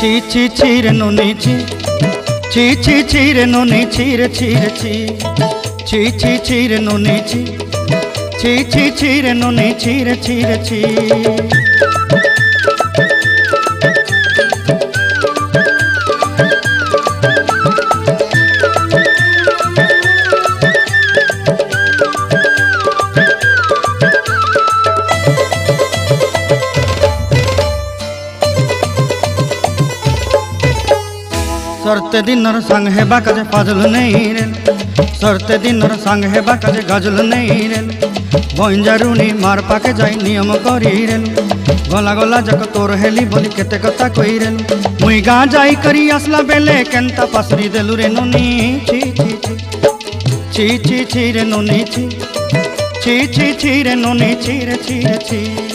ছি ছি ছি রে নুনি ছি ছি ছি ছি রে নুনি ছি রে ছি রে ছি ছি ছি ছি রে নুনি ছি ছি ছি ছি রে নুনি ছি রে ছি রে ছি। सरते दिनर संग हेबा काजे फाजल नहीं रे सरते दिनर संग हेबा काजे गजल नहीं रे बंजारुनी मार पाके जाई नियम करी रे गला गला जक तोर हेली बोली केते कथा कई रे मुई गाँ जाई करी आसला बेले केंता पासरी देलु रे नुनी छी छी छी छी छी छी रे नुनी छी छी छी छी रे नुनी छी रे छी रे छी।